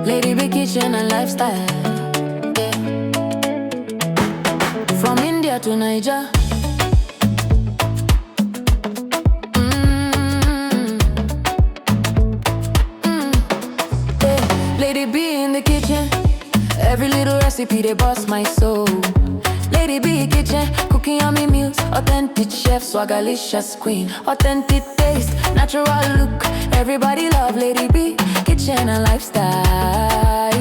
Lady B kitchen and lifestyle, yeah. From India to Niger. Yeah. Lady B in the kitchen, every little recipe they bust my soul. Lady B kitchen, cooking yummy meals, authentic chef, swagalicious queen, authentic taste, natural look. Everybody love Lady B kitchen and lifestyle.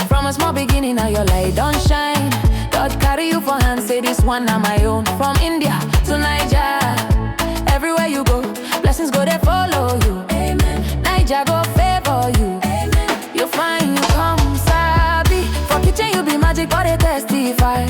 From a small beginning, now your light don't shine. God carry you for hand, say this one na my own. From India to Niger, everywhere you go, blessings go they follow you. Amen. Niger go favor you. Amen. You find you come sabi. For kitchen you be magic, but they testify.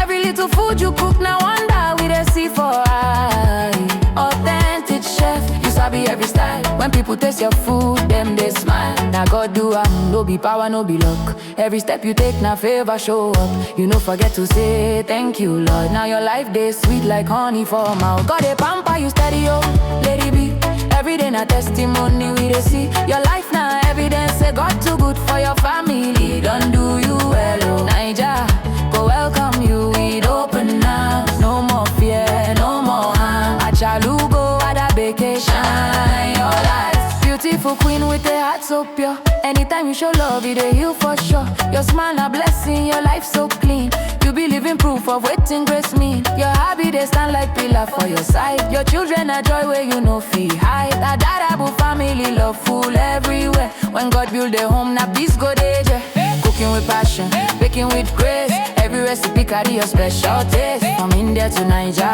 Every little food you cook, now wonder we they see for eye. Authentic chef, you sabi every style. When people taste your food, them they smile. Now God do no be power, no be luck. Every step you take, now favor show up. You no forget to say thank you, Lord. Now your life they sweet like honey for mouth. God they pamper you steady, oh, Lady B. Every day na testimony we they see. Your life now evidence, say God too good for your family. Don't do you well, oh. Niger, go welcome you with open arms. No more fear, no more harm. Achalugo, Adabeke, shine your light. Beautiful queen with a heart so pure. Anytime you show love, it a heal for sure. Your smile a blessing, your life so clean. You be living proof of waiting grace mean. Your hobby they stand like pillar for your side. Your children are joy where you know feel hide. That Dadabu family love full everywhere. When God build a home, now peace go there. Cooking with passion, baking with grace. Every recipe carry your special taste. From India to Niger,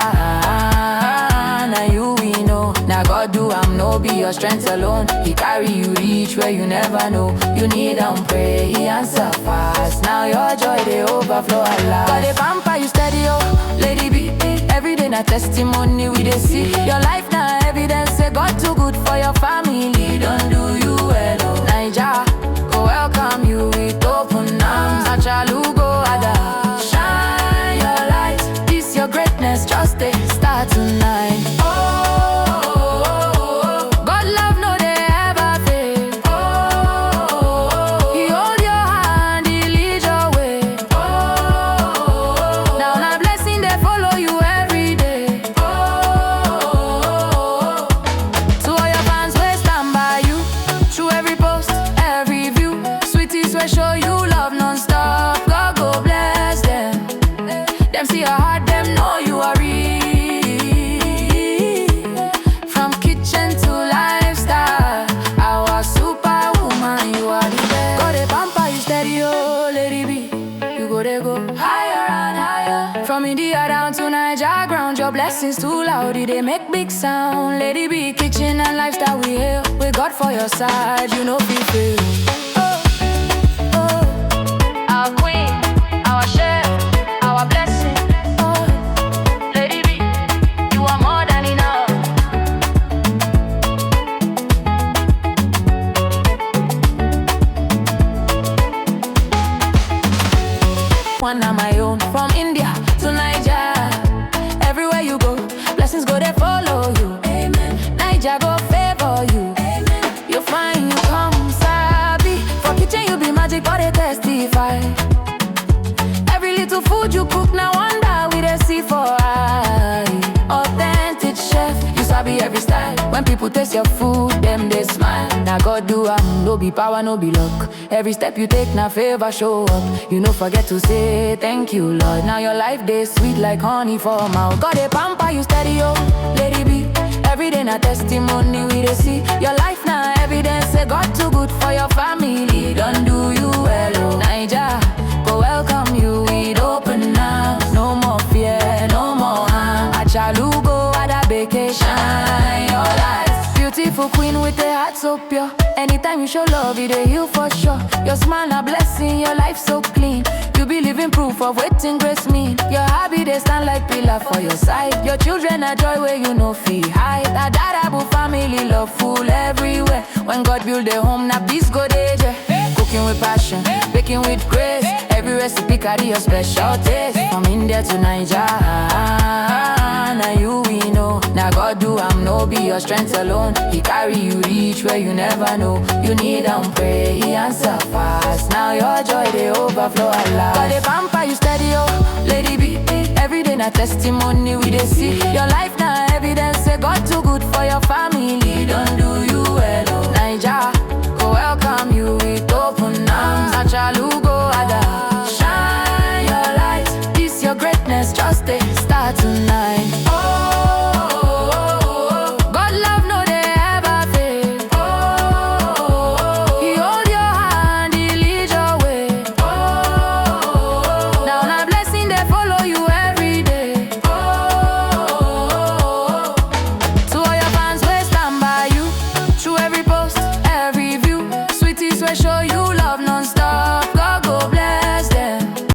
now you we know. Now God do no be your strength alone. He carry you reach where you never know. You need pray, he answer fast. Now your joy they overflow a lot. God they pamper you steady, oh, Lady B. Every day na testimony we they see. Your life now evidence, say God too good for your family. Don't do you well, oh. Niger, go welcome you with open arms. Achalugo, Ada, shine your light. This your greatness, just a start tonight. Show you love non-stop, God go bless them. Them see your heart, them know you are real. From kitchen to lifestyle, our superwoman, you are the best. God they pamper you steady, oh, Lady B. You go they go higher and higher. From India down to Niger ground, your blessings too loud, they make big sound. Lady B, kitchen and lifestyle we hail. With God for your side, you know be fail. Our queen, our chef, our blessing. Oh, Lady B, you are more than enough. one on my own. From India to Niger, everywhere you go, blessings go they follow you. Amen. Niger go favor you. Amen. You find you come sabi. For kitchen you be magic, but they testify. Every little food you cook, now wonder we they see for eye. Authentic chef, you sabi every style. When people taste your food, them they smile. Now God do no be power, no be luck. Every step you take, now favor show up. You no forget to say thank you, Lord. Now your life they sweet like honey for mouth. God they pamper you steady, oh, Lady B. Every day na testimony we they see. Your life now evidence, say God too good for your family. Don't do you well, oh. Niger, go welcome you with open arms. No more fear, no more harm. Achalugo, Adabeke, shine your light. Beautiful queen with a heart so pure. Anytime you show love, it a heal for sure. Your smile a blessing, your life so clean. You be living proof of waiting grace mean. Your hobby they stand like pillar for your side. Your children are joy where you know feel hide. That Dadabu family love full everywhere. When God build a home, now peace go there. Cooking with cooking with grace. Every recipe carry your special taste. From India to Nigeria, now you we know. Now God do I'm no be your strength alone. He carry you reach where you never know. You need and pray, He answer fast. Now your joy they overflow a lot. God they pamper you steady, oh Lady B. Every day na testimony we dey see. Your life na evidence say God too good for your family. Don't do you well, oh Naija go welcome you with open arms. Achalu go ada, shine your light. This your greatness just dey start tonight. God love no dey ever fail. He hold your hand, He lead your way. Now na blessing dey follow you every day. To all your fans wey stand by you through every post, every view, sweeties wey show you love non-stop.